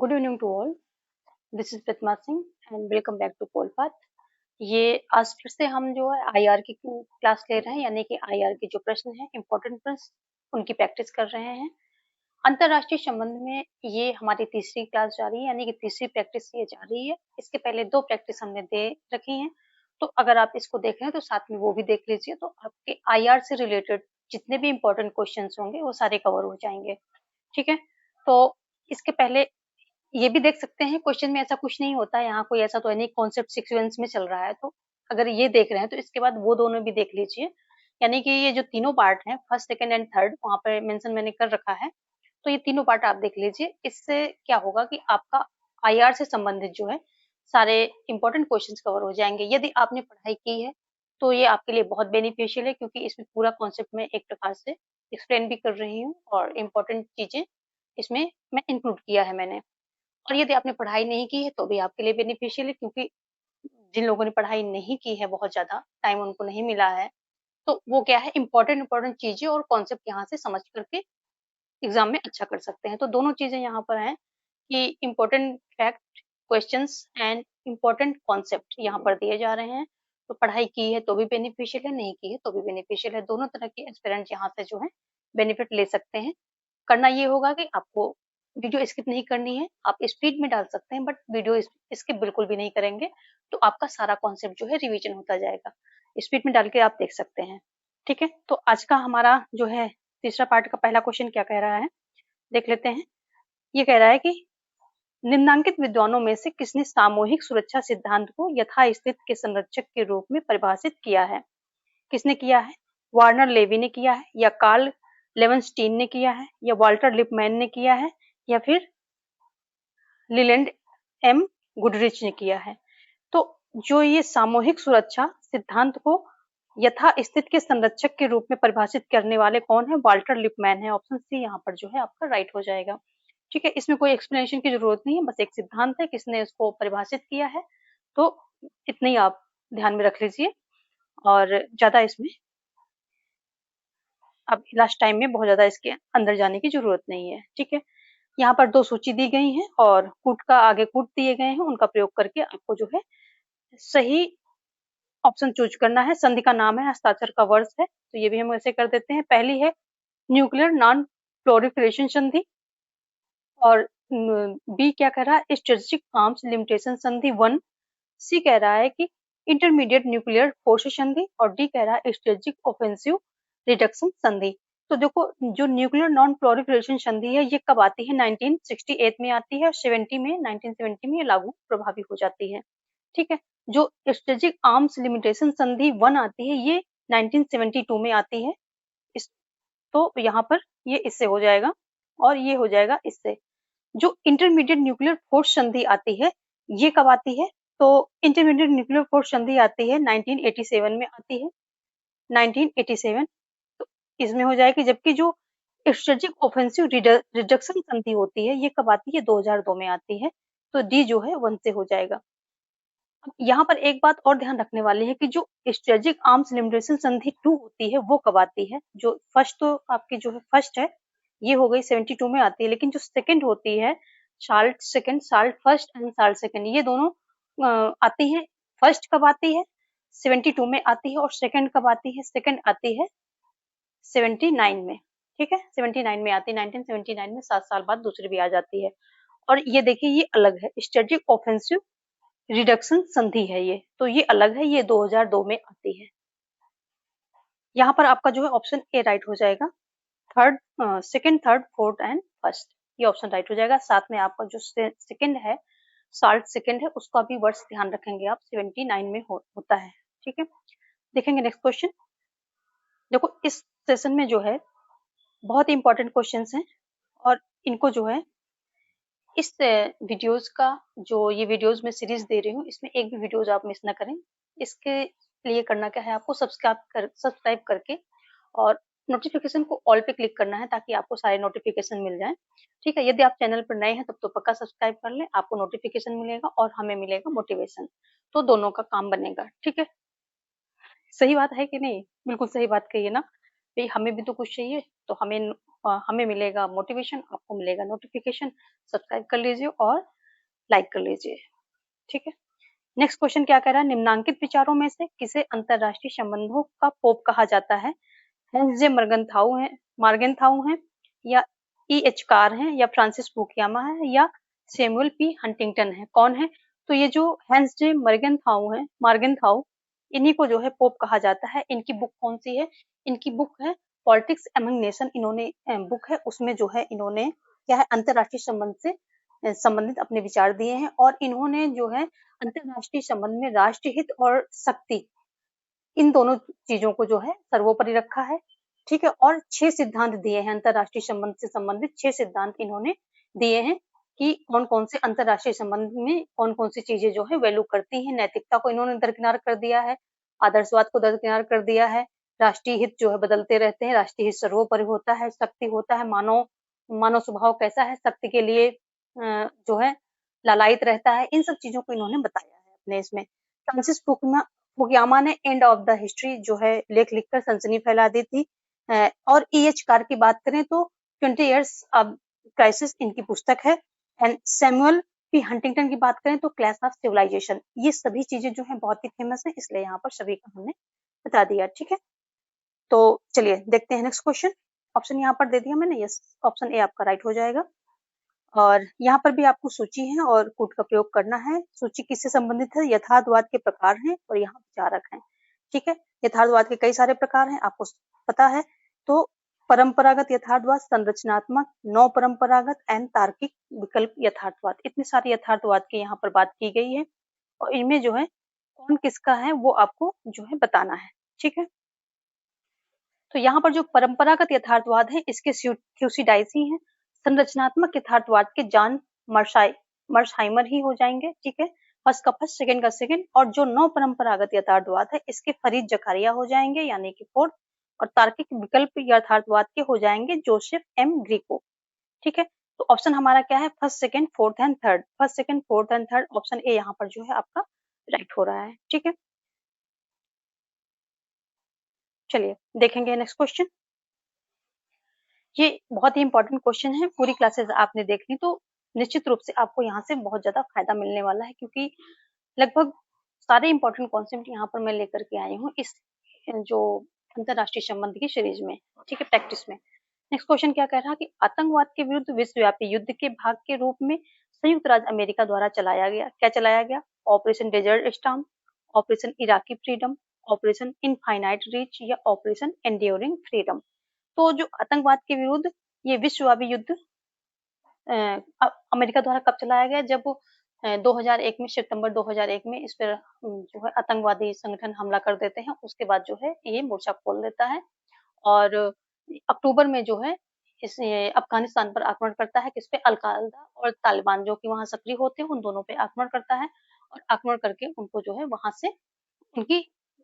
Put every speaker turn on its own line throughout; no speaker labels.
Good evening to all. This is Pratima Singh and welcome back to पोलपाथ। ये आज फिर से हम जो है आईआर की क्लास ले रहे हैं, यानी कि आईआर के जो प्रश्न हैं, इंपॉर्टेंट प्रश्न, उनकी प्रैक्टिस कर रहे हैं। अंतरराष्ट्रीय संबंध में ये हमारी तीसरी क्लास जा रही है, यानी कि तीसरी प्रैक्टिस ये जा रही है। इसके पहले 2 प्रैक्टिस हमने दे रखी हैं, तो अगर आप इसको देख रहे हैं तो साथ में वो भी देख लीजिए, तो आपके आईआर से रिलेटेड जितने भी इंपॉर्टेंट क्वेश्चंस होंगे वो सारे कवर हो जाएंगे। ठीक है, तो इसके पहले ये भी देख सकते हैं, क्वेश्चन में ऐसा कुछ नहीं होता है, यहाँ कोई ऐसा तो है नहीं कॉन्सेप्ट सीक्वेंस में चल रहा है, तो अगर ये देख रहे हैं तो इसके बाद वो दोनों भी देख लीजिए। यानी कि ये जो तीनों पार्ट हैं, फर्स्ट सेकंड एंड थर्ड, वहां पर मेंशन मैंने कर रखा है, तो ये तीनों पार्ट आप देख लीजिए। इससे क्या होगा कि आपका आईआर से संबंधित जो है सारे इंपॉर्टेंट क्वेश्चंस कवर हो जाएंगे। यदि आपने पढ़ाई की है तो ये आपके लिए बहुत बेनिफिशियल है, क्योंकि इसमें पूरा कॉन्सेप्ट में एक प्रकार से एक्सप्लेन भी कर रही हूँ और इम्पोर्टेंट चीजें इसमें मैं इंक्लूड किया है मैंने। और यदि आपने पढ़ाई नहीं की है तो भी आपके लिए बेनिफिशियल है, क्योंकि जिन लोगों ने पढ़ाई नहीं की है, बहुत ज्यादा टाइम उनको नहीं मिला है, तो वो क्या है, इंपॉर्टेंट चीजें और कॉन्सेप्ट यहाँ से समझ करके एग्जाम में अच्छा कर सकते हैं। तो दोनों चीजें यहाँ पर हैं कि important fact, questions and important concept यहाँ पर दिए जा रहे हैं। तो पढ़ाई की है तो भी बेनिफिशियल है, नहीं की है तो भी बेनिफिशियल है। दोनों तरह के एस्पिरेंट यहाँ से जो है बेनिफिट ले सकते हैं। करना ये होगा कि आपको वीडियो स्किप नहीं करनी है, आप स्पीड में डाल सकते हैं, बट वीडियो स्किप बिल्कुल भी नहीं करेंगे, तो आपका सारा कॉन्सेप्ट जो है रिवीजन होता जाएगा। स्पीड में डाल के आप देख सकते हैं। ठीक है, तो आज का हमारा जो है तीसरा पार्ट का पहला क्वेश्चन क्या कह रहा है, देख लेते हैं। ये कह रहा है कि निम्नांकित विद्वानों में से किसने सामूहिक सुरक्षा सिद्धांत को यथास्थिति के संरक्षक के रूप में परिभाषित किया है? किसने किया है? वार्नर लेवी ने किया है, या कार्ल लेवनस्टीन ने किया है, या वाल्टर लिपमैन ने किया है, या फिर लीलैंड एम गुडरिच ने किया है? तो जो ये सामूहिक सुरक्षा सिद्धांत को यथास्थिति के संरक्षक के रूप में परिभाषित करने वाले कौन है? वाल्टर लिपमैन है। ऑप्शन सी यहाँ पर जो है आपका राइट हो जाएगा। ठीक है, इसमें कोई एक्सप्लेनेशन की जरूरत नहीं है, बस एक सिद्धांत है, किसने इसको परिभाषित किया है, तो इतने ही आप ध्यान में रख लीजिए, और ज्यादा इसमें अब लास्ट टाइम में बहुत ज्यादा इसके अंदर जाने की जरूरत नहीं है। ठीक है, यहाँ पर 2 सूची दी गई है और कूट का आगे कूट दिए गए हैं, उनका प्रयोग करके आपको जो है सही ऑप्शन चूज करना है। संधि का नाम है, हस्ताक्षर का वर्ष है, तो ये भी हम ऐसे कर देते हैं। पहली है न्यूक्लियर नॉन प्रोलिफरेशन संधि, और बी क्या कह रहा है, स्ट्रेटेजिक आर्म्स लिमिटेशन संधि 1। सी कह रहा है कि इंटरमीडिएट न्यूक्लियर फोर्स संधि, और डी कह रहा है स्ट्रेटेजिक ऑफेंसिव रिडक्शन संधि। तो देखो, जो न्यूक्लियर नॉन प्रोलिफरेशन संधि है ये कब आती है? 1968 में आती है, और 1970 में ये लागू प्रभावी हो जाती है। ठीक है, जो स्ट्रेटेजिक आर्म्स लिमिटेशन संधि 1 आती है ये 1972 में आती है। इस तो यहाँ पर ये इससे हो जाएगा, और ये हो जाएगा इससे। जो इंटरमीडिएट न्यूक्लियर फोर्स संधि आती है ये कब आती है? तो इंटरमीडिएट न्यूक्लियर फोर्स संधि आती है 1987 में आती है, 1987। तो इसमें हो जाएगी। जबकि जो स्ट्रेटेजिक ऑफेंसिव रिडक्शन संधि होती है ये कब आती है? 2002 में आती है, तो डी जो है 1 से हो जाएगा। अब यहाँ पर एक बात और ध्यान रखने वाली है कि जो स्ट्रेटेजिक आर्म्स लिमिटेशन संधि 2 होती है वो कब आती है? जो फर्स्ट तो आपकी जो है फर्स्ट है ये हो गई 72 में आती है, लेकिन जो सेकंड होती है salt second, salt first and salt second, ये दोनों आती है। फर्स्ट कब आती है? 72 में आती है, और सेकंड कब आती है? सेकंड आती है 79 में। ठीक है, 79 में आती है, 1979 में 7 साल बाद दूसरी भी आ जाती है। और ये देखिए ये अलग है, स्ट्रेटेजिक ऑफेंसिव रिडक्शन संधि है ये, तो ये अलग है, ये 2002 में आती है। यहाँ पर आपका जो है ऑप्शन ए राइट हो जाएगा। Third, second, third, fourth and first, ये ऑप्शन राइट हो जाएगा। साथ में आपका जो सेकंड है, साल्ट सेकंड है, उसका भी वर्ष ध्यान रखेंगे आप, 79 में होता है। ठीक है, देखेंगे नेक्स्ट क्वेश्चन। देखो, इस सेशन में जो है बहुत इंपॉर्टेंट क्वेश्चंस हैं, और इनको जो है इस वीडियोस का, जो ये वीडियोस में सीरीज दे रही हूँ, इसमें एक भी वीडियोस आप मिस ना करें। इसके लिए करना क्या है, आपको सब्सक्राइब करके और नोटिफिकेशन को ऑल पे क्लिक करना है, ताकि आपको सारे नोटिफिकेशन मिल जाएं। ठीक है, यदि आप चैनल पर नए हैं तब तो पक्का सब्सक्राइब कर लें, आपको नोटिफिकेशन मिलेगा और हमें मिलेगा मोटिवेशन, तो दोनों का काम बनेगा। ठीक है, सही बात है कि नहीं? बिल्कुल सही बात कही है ना भाई, हमें भी तो कुछ चाहिए, तो हमें हमें मिलेगा मोटिवेशन, आपको मिलेगा नोटिफिकेशन। सब्सक्राइब कर लीजिए और लाइक कर लीजिए, ठीक है। नेक्स्ट क्वेश्चन क्या कह रहा है, निम्नांकित विचारों में से किसे अंतरराष्ट्रीय संबंधों का पोप कहा जाता है? हेंस जे मार्गेनथाउ है, या E.H. कार है, या फ्रांसिस फुकुयामा है, या सैमुअल पी हंटिंगटन है? कौन है? तो ये जो हेंस जे मार्गेनथाउ, इन्हीं को जो है पोप कहा जाता है। इनकी बुक कौन सी है? इनकी बुक है पॉलिटिक्स एमंग नेशन। इन्होंने बुक है, उसमें जो है इन्होंने क्या है, अंतरराष्ट्रीय संबंध से संबंधित अपने विचार दिए हैं। और इन्होंने जो है अंतरराष्ट्रीय संबंध में राष्ट्रहित और शक्ति, इन दोनों चीजों को जो है सर्वोपरि रखा है, ठीक है। और 6 सिद्धांत दिए हैं अंतरराष्ट्रीय संबंध से संबंधित, 6 सिद्धांत इन्होंने दिए हैं कि कौन कौन से अंतरराष्ट्रीय संबंध में कौन कौन सी चीजें जो है वैल्यू करती हैं। नैतिकता को इन्होंने दरकिनार कर दिया है, आदर्शवाद को दरकिनार कर दिया है, राष्ट्रीय हित जो है बदलते रहते हैं, राष्ट्रीय हित सर्वोपरि होता है, शक्ति होता है, मानव स्वभाव कैसा है, शक्ति के लिए जो है लालायित रहता है। इन सब चीजों को इन्होंने बताया है अपने इसमें। फ्रांसिस फुकुयामा ने एंड ऑफ द हिस्ट्री जो है लेख लिखकर सनसनी फैला दी थी। और E.H. कार की बात करें तो 20 इयर्स ऑफ क्राइसिस इनकी पुस्तक है। एंड सैमुअल पी हंटिंगटन की बात करें तो क्लैश ऑफ सिविलाइजेशन। ये सभी चीजें जो है बहुत ही फेमस है, इसलिए यहाँ पर सभी का हमने बता दिया, ठीक है। तो चलिए देखते हैं नेक्स्ट क्वेश्चन। ऑप्शन यहाँ पर दे दिया मैंने, यस, ऑप्शन ए आपका राइट हो जाएगा। और यहाँ पर भी आपको सूची है और कूट का प्रयोग करना है। सूची किससे संबंधित है? यथार्थवाद के प्रकार हैं और यहाँ विचारक हैं, ठीक है। यथार्थवाद के कई सारे प्रकार हैं, आपको पता है। तो परंपरागत यथार्थवाद, संरचनात्मक, नौ परंपरागत एंड तार्किक विकल्प यथार्थवाद, इतने सारे यथार्थवाद की यहाँ पर बात की गई है। और इनमें जो है कौन किसका है वो आपको जो है बताना है, ठीक है। तो यहाँ पर जो परंपरागत यथार्थवाद है इसके थ्यूसिडाइसी हैं। संरचनात्मक यथार्थवाद के जॉन मर्शहाइमर ही हो जाएंगे, ठीक है। फर्स्ट का फर्स्ट, सेकंड का सेकंड। और जो नौ परंपरागत यथार्थवाद है इसके फरीद जकारिया हो जाएंगे, यानी कि फोर्थ। और तार्किक विकल्प यथार्थवाद के हो जाएंगे जोसेफ एम ग्रीको, ठीक है। तो ऑप्शन हमारा क्या है? First, second, fourth and third. First, second, fourth and third, option A यहाँ पर जो है आपका राइट हो रहा है, ठीक है। चलिए देखेंगे नेक्स्ट क्वेश्चन। ये बहुत ही इंपॉर्टेंट क्वेश्चन है, पूरी क्लासेस आपने देख ली तो निश्चित रूप से आपको यहाँ से बहुत ज्यादा फायदा मिलने वाला है, क्योंकि लगभग सारे इंपॉर्टेंट कॉन्सेप्ट यहाँ पर मैं लेकर के आई हूँ इस जो अंतरराष्ट्रीय संबंध की सीरीज में, ठीक है, प्रैक्टिस में। नेक्स्ट क्वेश्चन क्या कह रहा है कि आतंकवाद के विरुद्ध विश्वव्यापी युद्ध के भाग के रूप में संयुक्त राज्य अमेरिका द्वारा चलाया गया, क्या चलाया गया? Operation desert storm, operation Iraqi freedom, operation infinite reach, या ऑपरेशन एंड्योरिंग फ्रीडम। तो जो आतंकवाद के विरुद्ध ये विश्वव्यापी युद्ध अमेरिका द्वारा कब चलाया गया? जब 2001 में, सितंबर 2001 में इस पर जो है आतंकवादी संगठन हमला कर देते हैं। उसके बाद जो है ये मोर्चा खोल देता है और अक्टूबर में जो है इस अफगानिस्तान पर आक्रमण करता है। किस पे? अलकायदा और तालिबान जो कि वहां सक्रिय होते हैं उन दोनों पे आक्रमण करता है। और आक्रमण करके उनको जो है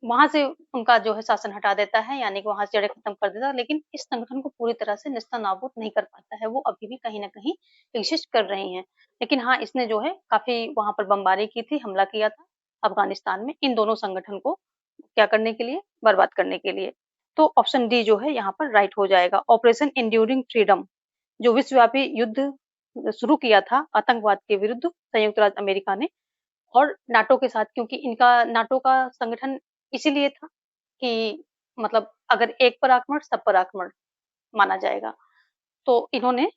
वहां से उनका जो है शासन हटा देता है, यानी कि वहां से जड़ें खत्म कर देता है। लेकिन इस संगठन को पूरी तरह से नेस्तनाबूद नहीं कर पाता है, वो अभी भी कहीं ना कहीं एग्जिस्ट कर रही हैं। लेकिन हाँ, इसने जो है काफी वहां पर बमबारी की थी, हमला किया था अफगानिस्तान में इन दोनों संगठन को क्या करने के लिए? बर्बाद करने के लिए। तो ऑप्शन डी जो है यहाँ पर राइट हो जाएगा। ऑपरेशन एंड्यूरिंग फ्रीडम, जो विश्वव्यापी युद्ध शुरू किया था आतंकवाद के विरुद्ध संयुक्त राज्य अमेरिका ने और नाटो के साथ, क्योंकि इनका नाटो का संगठन इसीलिए था कि मतलब अगर एक पर आक्रमण सब पर आक्रमण माना जाएगा। तो इन्होंने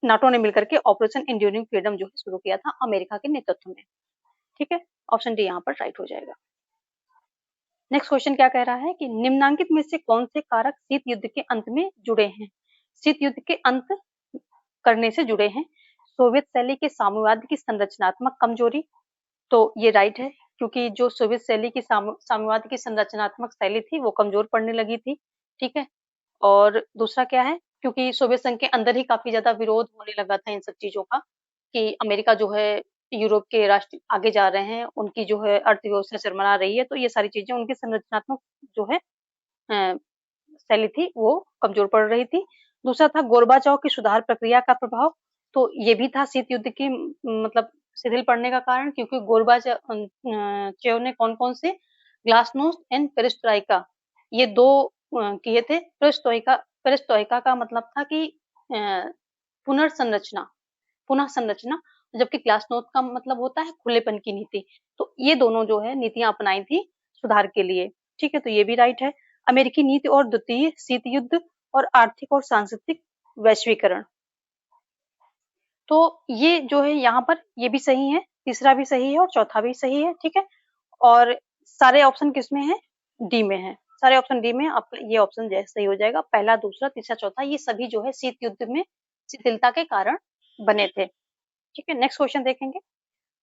नाटो ने मिलकर के ऑपरेशन एंड्यूरिंग फ्रीडम जो है शुरू किया था अमेरिका के नेतृत्व में, ठीक है। ऑप्शन डी यहाँ पर राइट हो जाएगा। नेक्स्ट क्वेश्चन क्या कह रहा है कि निम्नांकित में से कौन से कारक शीत युद्ध के अंत में जुड़े हैं? शीत युद्ध के अंत करने से जुड़े हैं। सोवियत शैली के साम्यवाद की संरचनात्मक कमजोरी, तो ये राइट है, क्योंकि जो सोवियत शैली की साम्यवाद की संरचनात्मक शैली थी वो कमजोर पड़ने लगी थी, ठीक है। और दूसरा क्या है, क्योंकि सोवियत संघ के अंदर ही काफी ज्यादा विरोध होने लगा था इन सब चीजों का कि अमेरिका जो है यूरोप के राष्ट्र आगे जा रहे हैं, उनकी जो है अर्थव्यवस्था चरमरा रही है, तो ये सारी चीजें उनकी संरचनात्मक जो है शैली थी वो कमजोर पड़ रही थी। दूसरा था गोरबाचौव की सुधार प्रक्रिया का प्रभाव, तो ये भी था शीत युद्ध की मतलब शिथिल पड़ने का कारण, क्योंकि गोरबाचौव ने कौन कौन से ग्लासनोस्ट एंड पेरेस्ट्राइका ये दो किए थे। पेरेस्ट्राइका पेरेस्ट्रोइका का मतलब था कि पुनर्संरचना, पुनः संरचना, जबकि ग्लासनोस्ट का मतलब होता है खुलेपन की नीति। तो ये दोनों जो है नीतियाँ अपनाई थी सुधार के लिए, ठीक है? तो ये भी राइट है। अमेरिकी नीति और द्वितीय शीत युद्ध और आर्थिक और सांस्कृतिक वैश्वीकरण। तो ये जो है यहाँ पर ये भी सही है, तीसरा भी सही है और चौथा भी सही है, ठीक है? और सारे ऑप्शन किसमें हैं? डी में है। सारे ऑप्शन डी में आप ये ऑप्शन जो है सही हो जाएगा। पहला, दूसरा, तीसरा, चौथा ये सभी जो है शीत युद्ध में शिथिलता के कारण बने थे। ठीक है, नेक्स्ट क्वेश्चन देखेंगे।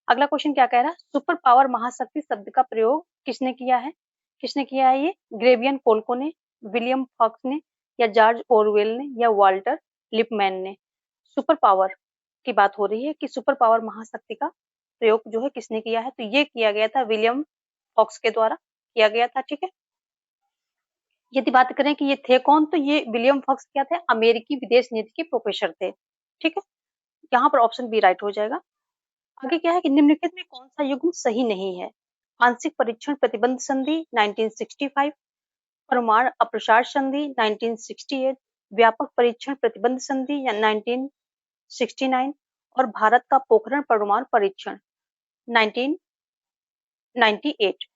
अगला क्वेश्चन क्या कह रहा है? सुपर पावर महाशक्ति शब्द का प्रयोग किसने किया है? किसने किया है ये? ग्रेवियन कोल्को ने, विलियम फॉक्स ने, या जॉर्ज ओरवेल ने, या वाल्टर लिपमैन ने? सुपर पावर की बात हो रही है कि सुपर पावर महाशक्ति का प्रयोग जो है किसने किया है? तो ये किया गया था विलियम फॉक्स के द्वारा किया गया था, ठीक है? यदि बात करें कि ये थे कौन, तो ये विलियम फॉक्स क्या थे? अमेरिकी विदेश नीति के प्रोफेसर थे, ठीक है? यहाँ पर ऑप्शन बी राइट हो जाएगा। आगे क्या है कि निम्नलिखित में कौन सा युग्म सही नहीं है? आंशिक परीक्षण प्रतिबंध संधि 1965, परमाणु अप्रसार संधि 1968, व्यापक परीक्षण प्रतिबंध संधि या 1969 और भारत का पोखरण परमाणु परीक्षण 1998।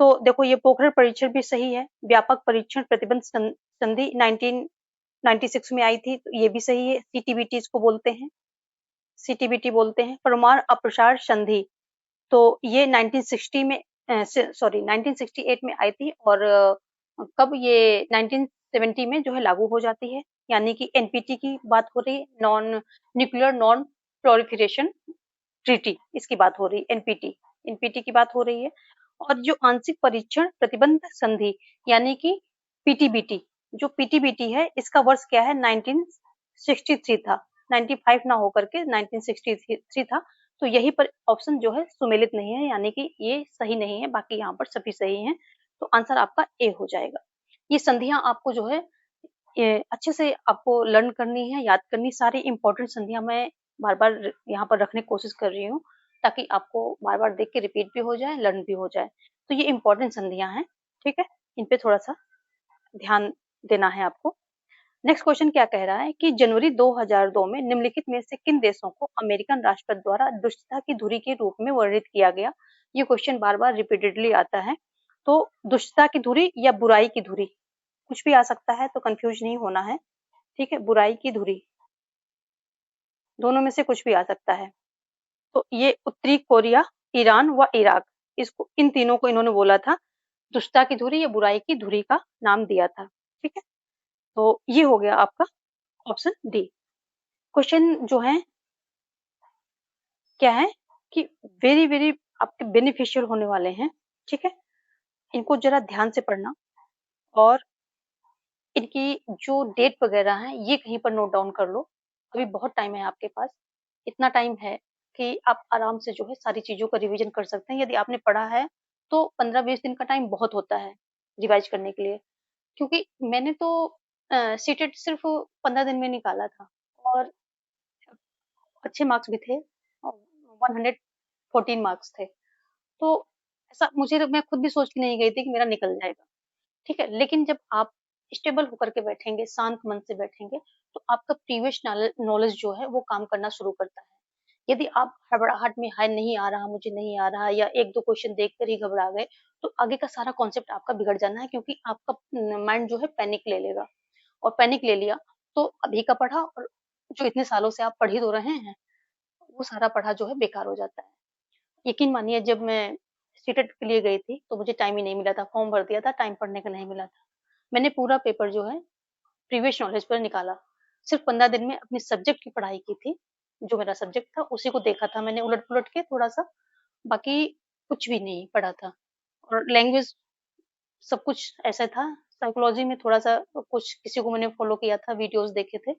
तो देखो ये पोखरण परीक्षण भी सही है। व्यापक परीक्षण प्रतिबंध संधि 1996 में आई थी, तो ये भी सही है। सीटीबीटी इसको बोलते हैं, सीटीबीटी बोलते हैं। परमाणु अप्रसार संधि तो ये 1960 में सॉरी 1968 में आई थी और कब ये 1970 में जो है लागू हो जाती है। यानी कि एनपीटी की बात हो रही है, non nuclear non proliferation treaty, इसकी बात हो रही है। एनपीटी, एनपीटी की बात हो रही है। और जो आंशिक परीक्षण प्रतिबंध संधि यानी कि पीटीबीटी, जो पीटीबीटी है इसका वर्ष क्या है? 1963 था। 95 ना होकर के 1963 था। तो यही पर ऑप्शन जो है सुमेलित नहीं है, यानी कि ये सही नहीं है। बाकी यहाँ पर सभी सही हैं। तो आंसर आपका ए हो जाएगा। ये संधियां आपको जो है ये अच्छे से आपको लर्न करनी है, याद करनी। सारी इंपॉर्टेंट संधियां मैं बार-बार यहाँ पर रखने की कोशिश कर रही हूँ, ताकि आपको बार-बार देख के रिपीट भी हो जाए, लर्न भी हो जाए। तो ये इंपॉर्टेंट संधियां हैं, ठीक है? इन पे थोड़ा-सा ध्यान देना है आपको। नेक्स्ट क्वेश्चन क्या कह रहा है कि जनवरी 2002 में निम्नलिखित में से किन देशों को अमेरिकन राष्ट्रपति द्वारा दुष्टता की धुरी के रूप में वर्णित किया गया? ये क्वेश्चन बार-बार रिपीटेडली आता है। तो दुष्टता की धुरी या बुराई की धुरी, कुछ भी आ सकता है, तो कंफ्यूज नहीं होना है, ठीक है? बुराई की धुरी, दोनों में से कुछ भी आ सकता है। तो ये उत्तरी कोरिया, ईरान व इराक, इसको इन तीनों को इन्होंने बोला था दुष्टता की धुरी या बुराई की धुरी का नाम दिया था, ठीक है? तो ये हो गया आपका ऑप्शन डी। क्वेश्चन जो है क्या है कि वेरी वेरी आपके बेनिफिशियल होने वाले हैं, ठीक है? इनको जरा ध्यान से पढ़ना और इनकी जो डेट वगैरह है ये कहीं पर नोट डाउन कर लो। अभी बहुत टाइम है आपके पास। इतना टाइम है कि आप आराम से जो है सारी चीज़ों का रिवीजन कर सकते हैं। यदि आपने पढ़ा है तो 15-20 दिन का टाइम बहुत होता है रिवाइज करने के लिए। क्योंकि मैंने तो सीटेट सिर्फ 15 दिन में निकाला था और अच्छे मार्क्स भी थे और 114 मार्क्स थे। तो ऐसा मुझे, मैं खुद भी सोच के नहीं गई थी कि मेरा निकल जाएगा, ठीक है? लेकिन जब आप स्टेबल होकर के बैठेंगे, शांत मन से बैठेंगे, तो आपका प्रीवियस नॉलेज जो है वो काम करना शुरू करता है। यदि आप हड़बड़ाहट में हाय नहीं आ रहा, मुझे नहीं आ रहा, या 1-2 क्वेश्चन देखकर ही घबरा गए, तो आगे का सारा कॉन्सेप्ट आपका बिगड़ जाना है, क्योंकि आपका माइंड जो है पैनिक ले लेगा। और पैनिक ले लिया तो अभी का पढ़ा और जो इतने सालों से आप पढ़ ही तो रहे हैं, वो सारा पढ़ा जो है बेकार हो जाता है। यकीन मानिए जब मैं सीटेट के लिए गई थी, तो मुझे टाइम ही नहीं मिला था, फॉर्म भर दिया था, टाइम पढ़ने का नहीं मिला था। मैंने पूरा पेपर जो है प्रीवियस नॉलेज पर निकाला। सिर्फ 15 दिन में अपने सब्जेक्ट की पढ़ाई की थी। जो मेरा सब्जेक्ट था उसी को देखा था मैंने उलट-पुलट के थोड़ा-सा, बाकी कुछ भी नहीं पढ़ा था। और लैंग्वेज सब कुछ ऐसा था, साइकोलॉजी में थोड़ा-सा कुछ किसी को मैंने फॉलो किया था, वीडियोज़ देखे थे।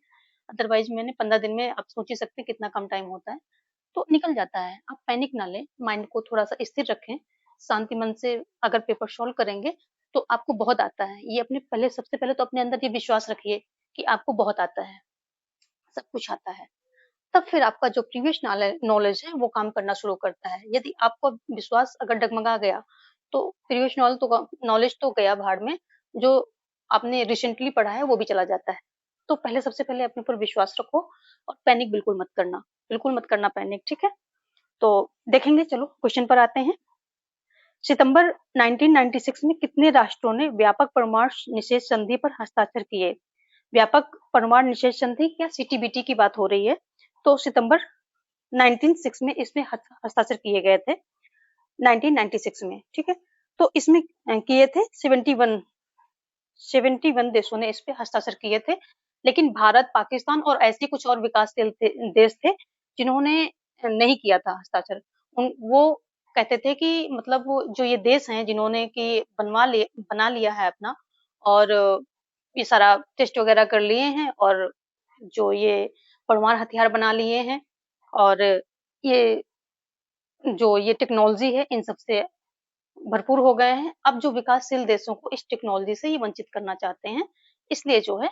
अदरवाइज़ मैंने 15 दिन में, आप सोच ही सकते हैं कितना कम टाइम होता है, तो निकल जाता है। आप पैनिक ना लें, माइंड को थोड़ा-सा स्थिर रखें, शांति मन से अगर पेपर सॉल्व करेंगे, तो आपको बहुत आता है। ये अपने पहले, सबसे पहले तो अपने अंदर ये विश्वास रखिए कि आपको बहुत आता है, सब कुछ आता है। तब फिर आपका जो प्रीवियस नॉलेज है वो काम करना शुरू करता है। यदि आपको विश्वास अगर डगमगा गया, तो प्रीवियस नॉलेज तो गया भाड़ में, जो आपने रिसेंटली पढ़ा है वो भी चला जाता है। तो पहले सबसे पहले अपने ऊपर विश्वास रखो और पैनिक बिल्कुल मत करना पैनिक, ठीक है? तो देखेंगे, चलो क्वेश्चन पर आते हैं। सितंबर 1996 में कितने राष्ट्रों ने व्यापक परमाणु निषेध संधि पर हस्ताक्षर किए? व्यापक परमाणु निषेध संधि या सीटीबीटी की बात हो रही है। तो सितंबर 1996 में इसमें हस्ताक्षर किए गए थे, 1996 में, ठीक है? तो इसमें किए थे 71 देशों ने इस पे हस्ताक्षर किए थे, लेकिन भारत, पाकिस्तान और ऐसे कुछ और विकासशील देश थे जिन्होंने नहीं किया था हस्ताक्षर। वो कहते थे कि मतलब वो जो ये देश हैं जिन्होंने कि बना लिया है अपना, और ये सारा टेस्ट वगैरह कर लिए हैं, और जो ये परमाणु हथियार बना लिए हैं, और ये जो ये टेक्नोलॉजी है इन सब से भरपूर हो गए हैं। अब जो विकासशील देशों को इस टेक्नोलॉजी से ही वंचित करना चाहते हैं, इसलिए जो है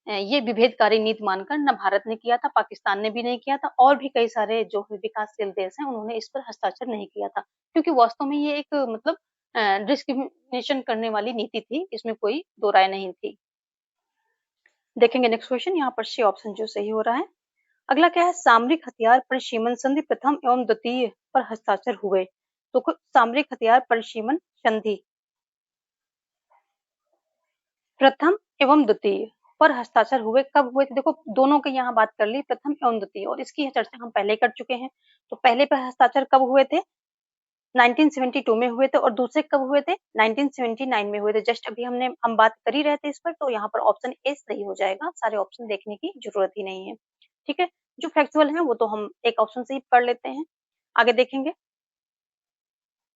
ये विभेदकारी नीति मानकर न भारत ने किया था, पाकिस्तान ने भी नहीं किया था, और भी कई सारे जो विकासशील देश हैं उन्होंने इस पर हस्ताक्षर नहीं किया था, क्योंकि वास्तव में ये एक मतलब डिस्क्रिमिनेशन करने वाली नीति थी, इसमें कोई दो राय नहीं थी। देखेंगे नेक्स्ट क्वेश्चन, यहाँ पर सी ऑप्शन जो सही हो रहा है। अगला क्या है? सामरिक हथियार परिसीमन संधि प्रथम एवं द्वितीय पर हस्ताक्षर हुए। तो सामरिक हथियार परिसीमन संधि प्रथम एवं द्वितीय पर हस्ताक्षर हुए, कब हुए थे? देखो दोनों की यहाँ बात कर ली, प्रथम एवं द्वितीय, और इसकी चर्चा हम पहले कर चुके हैं। तो पहले पर हस्ताक्षर कब हुए थे? 1972 में हुए थे, और दूसरे कब हुए थे? 1979 में हुए थे। जस्ट अभी हम बात कर ही रहे थे इस पर, तो यहाँ पर ऑप्शन ए सही हो जाएगा, सारे ऑप्शन देखने की जरूरत ही नहीं है, ठीक है? जो फैक्चुअल है वो तो हम एक ऑप्शन से ही पढ़ लेते हैं। आगे देखेंगे,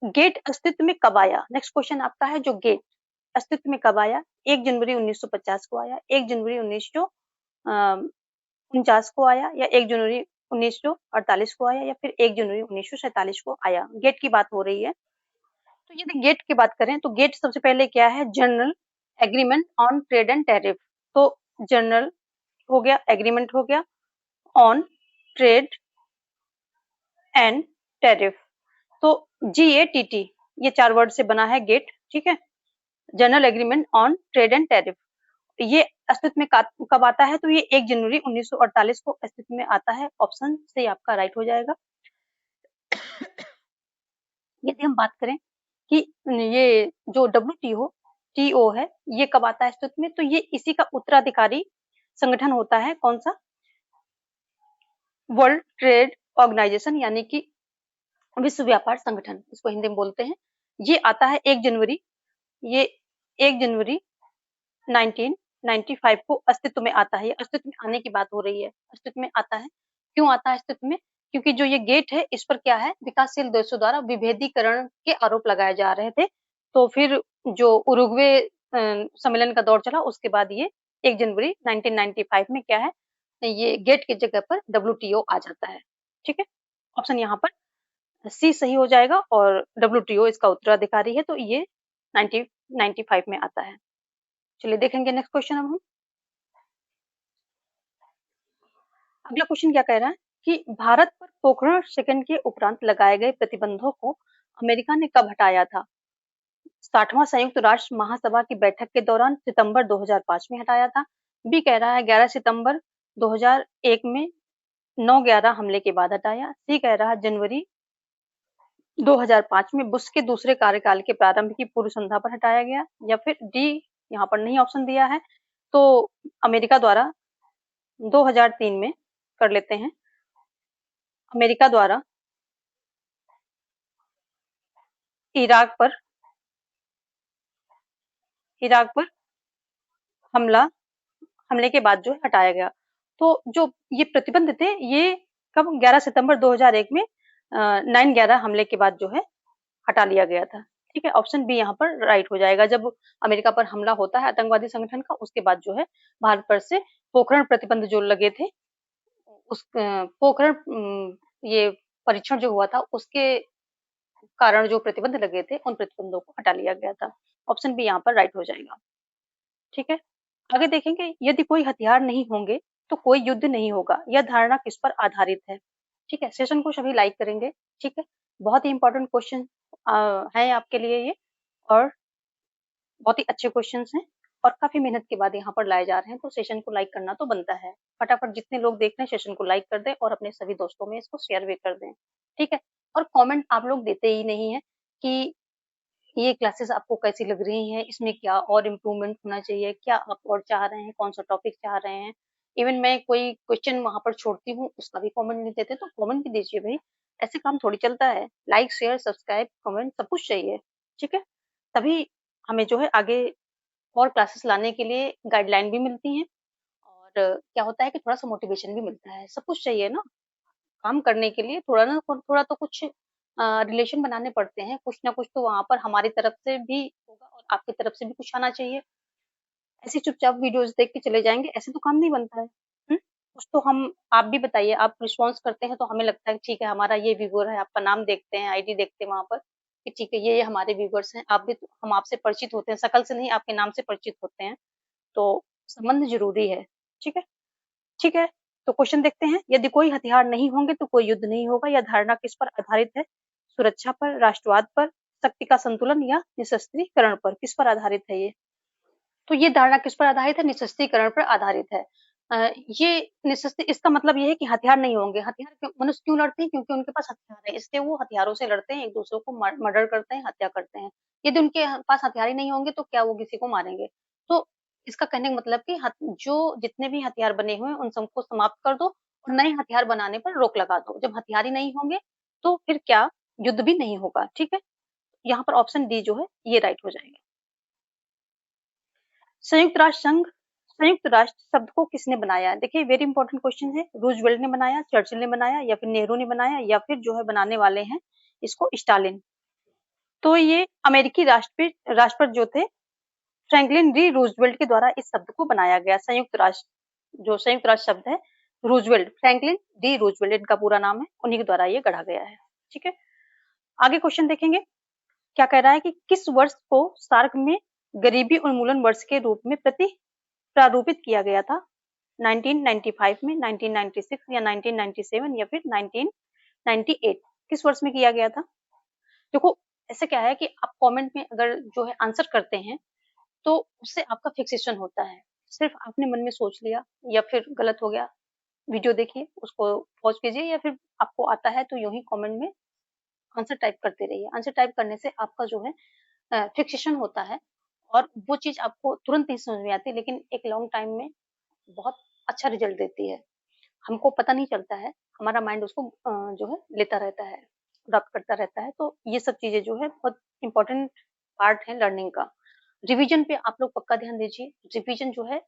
गेट अस्तित्व में कब आया? नेक्स्ट क्वेश्चन आपका है, जो गेट अस्तित्व में कब आया? 1 जनवरी 1950 को आया, 1 जनवरी 1949 को आया, या 1 जनवरी 1948 को आया, या फिर 1 जनवरी 1947 को आया? गेट की बात हो रही है। तो यदि गेट की बात करें तो गेट सबसे पहले क्या है? General agreement on trade and tariff. तो जनरल हो गया, एग्रीमेंट हो गया, ऑन ट्रेड एंड टैरिफ, तो GATT, ये 4 वर्ड से बना है गेट, ठीक है? General agreement on trade and tariff, ये अस्तित्व में कब आता है? तो ये 1 जनवरी 1948 को अस्तित्व में आता है। ऑप्शन से आपका राइट हो जाएगा। यदि हम बात करें कि ये जो WTO है, ये कब आता है अस्तित्व में? तो ये इसी का उत्तराधिकारी संगठन होता है, कौन सा? वर्ल्ड ट्रेड ऑर्गेनाइजेशन, यानी कि विश्व व्यापार संगठन, इसको हिंदी में बोलते हैं। ये आता है 1 जनवरी, ये 1 जनवरी 1995 को अस्तित्व में आता है। ये अस्तित्व में आने की बात हो रही है, अस्तित्व में आता है। क्यों आता है अस्तित्व में? क्योंकि जो ये गेट है इस पर क्या है? विकासशील देशों द्वारा विभेदीकरण के आरोप लगाए जा रहे थे। तो फिर जो उरुग्वे सम्मेलन का दौर चला, उसके बाद ये 1 जनवरी 1995 में क्या है? ये गेट की जगह पर WTO आ जाता है, ठीक है? ऑप्शन यहाँ पर सी सही हो जाएगा, और WTO इसका उत्तराधिकारी है, तो ये 1995 में आता है। चलिए देखेंगे नेक्स्ट क्वेश्चन अब हम। अगला क्वेश्चन क्या कह रहा है कि भारत पर पोखरण सेकंड के उपरांत लगाए गए प्रतिबंधों को अमेरिका ने कब हटाया था? 60वां संयुक्त राष्ट्र महासभा की बैठक के दौरान सितंबर 2005 में हटाया था। बी कह रहा है 11 सितंबर 2001 में 9/11 हमले के बाद हटाया। सी कह रहा है जनवरी 2005 में बुश के दूसरे कार्यकाल के प्रारंभ की पूर्व संध्या पर हटाया गया, या फिर डी यहाँ पर नहीं ऑप्शन दिया है, तो अमेरिका द्वारा 2003 में कर लेते हैं। अमेरिका द्वारा इराक पर हमले के बाद जो हटाया गया। तो जो ये प्रतिबंध थे ये कब? 11 सितंबर 2001 में 9/11 हमले के बाद जो है हटा लिया गया था, ठीक है? ऑप्शन बी यहाँ पर राइट हो जाएगा। जब अमेरिका पर हमला होता है आतंकवादी संगठन का, उसके बाद जो है भारत पर से पोखरण प्रतिबंध जो लगे थे, उस पोखरण ये परीक्षण जो हुआ था उसके कारण जो प्रतिबंध लगे थे, उन प्रतिबंधों को हटा लिया गया था। ऑप्शन बी यहाँ पर राइट हो जाएगा, ठीक है? आगे देखेंगे, यदि कोई हथियार नहीं होंगे तो कोई युद्ध नहीं होगा, यह धारणा किस पर आधारित है? ठीक है, सेशन को सभी लाइक करेंगे, ठीक है? बहुत ही इंपॉर्टेंट क्वेश्चन है आपके लिए ये, और बहुत ही अच्छे क्वेश्चंस हैं। और काफी मेहनत के बाद यहाँ पर लाए जा रहे हैं, तो सेशन को लाइक करना तो बनता है। फटाफट जितने लोग देख रहे हैं सेशन को लाइक कर दें और अपने सभी दोस्तों में इसको शेयर भी कर दें, ठीक है। और कमेंट आप लोग देते ही नहीं है कि ये क्लासेस आपको कैसी लग रही हैं, इसमें क्या और इम्प्रूवमेंट होना चाहिए, क्या आप और चाह रहे हैं, कौन सा टॉपिक चाह रहे हैं। इवन मैं कोई क्वेश्चन वहां पर छोड़ती हूँ, उसका भी कमेंट नहीं देते, तो कमेंट भी दीजिए भाई। ऐसे काम थोड़ी चलता है, लाइक शेयर सब्सक्राइब कमेंट सब कुछ चाहिए, ठीक है। तभी हमें जो है आगे और क्लासेस लाने के लिए गाइडलाइन भी मिलती हैं, और क्या होता है कि थोड़ा सा मोटिवेशन भी मिलता है। सब कुछ चाहिए ना काम करने के लिए, थोड़ा ना थोड़ा तो कुछ रिलेशन बनाने पड़ते हैं, कुछ ना कुछ तो वहां पर हमारी तरफ से भी होगा और आपकी तरफ से भी कुछ आना चाहिए। ऐसे चुपचाप वीडियोस देख के चले जाएंगे, ऐसे तो काम नहीं बनता है। कुछ तो हम, आप भी बताइए, आप रिस्पॉन्स करते हैं तो हमें लगता है ठीक है हमारा ये व्यूअर है, आपका नाम देखते हैं, आईडी देखते हैं वहां पर कि ठीक है ये हमारे व्यूअर्स हैं, आप भी हम आपसे परिचित होते हैं, शकल से नहीं आपके नाम से परिचित होते हैं, तो संबंध जरूरी है, ठीक है। ठीक है, तो क्वेश्चन देखते हैं। यदि कोई हथियार नहीं होंगे तो कोई युद्ध नहीं होगा, यह धारणा किस पर आधारित है? सुरक्षा पर, राष्ट्रवाद पर, शक्ति का संतुलन या निशस्त्रीकरण पर? किस पर आधारित है ये? तो ये धारणा किस पर आधारित है? निशस्त्रीकरण पर आधारित है। ये निशस्त्री, इसका मतलब ये है कि हथियार नहीं होंगे। हथियार मनुष्य क्यों लड़ते हैं? क्योंकि उनके पास हथियार है, इसलिए वो हथियारों से लड़ते हैं, एक दूसरे को मर्डर करते हैं, हत्या करते हैं। यदि उनके पास हथियार ही नहीं होंगे तो क्या वो किसी को मारेंगे? तो इसका कहने का मतलब कि जो जितने भी हथियार बने हुए हैं उन सबको समाप्त कर दो और नए हथियार बनाने पर रोक लगा दो। जब हथियार ही नहीं होंगे तो फिर क्या, युद्ध भी नहीं होगा, ठीक है। यहाँ पर ऑप्शन डी जो है ये राइट हो जाएगा। संयुक्त राष्ट्र संघ, संयुक्त राष्ट्र शब्द को किसने बनाया? देखिए वेरी इंपॉर्टेंट क्वेश्चन है। रूजवेल्ट ने बनाया, चर्चिल ने बनाया, या फिर नेहरू ने बनाया, या फिर जो है बनाने वाले हैं इसको स्टालिन। तो ये अमेरिकी राष्ट्रपति जो थे फ्रैंकलिन डी रूजवेल्ट के द्वारा इस शब्द को बनाया गया। संयुक्त राष्ट्र, जो संयुक्त राष्ट्र शब्द है, रूजवेल्ट, फ्रैंकलिन डी रूजवेल्ट इनका पूरा नाम है, उन्हीं के द्वारा ये गढ़ा गया है, ठीक है। आगे क्वेश्चन देखेंगे, क्या कह रहा है कि किस वर्ष को सार्क में गरीबी उन्मूलन वर्ष के रूप में प्रारूपित किया गया था? 1995 में, 1996 या 1997 या फिर 1998? किस वर्ष में किया गया था? देखो ऐसे क्या है कि आप कमेंट में अगर जो है आंसर करते हैं तो उससे आपका फिक्सेशन होता है। सिर्फ आपने मन में सोच लिया या फिर गलत हो गया, वीडियो देखिए, उसको पॉज कीजिए, या फिर आपको आता है तो यूं ही कमेंट में आंसर टाइप करते रहिए। आंसर टाइप करने से आपका जो है फिक्सेशन होता है और वो चीज आपको तुरंत नहीं समझ में आती, लेकिन एक लॉन्ग टाइम में बहुत अच्छा रिजल्ट देती है। हमको पता नहीं चलता है, हमारा माइंड उसको जो है लेता रहता है, अडॉप्ट करता रहता है। तो ये सब चीजें जो है बहुत इंपॉर्टेंट पार्ट है लर्निंग का। रिवीजन पे आप लोग पक्का ध्यान दीजिए। रिवीजन जो है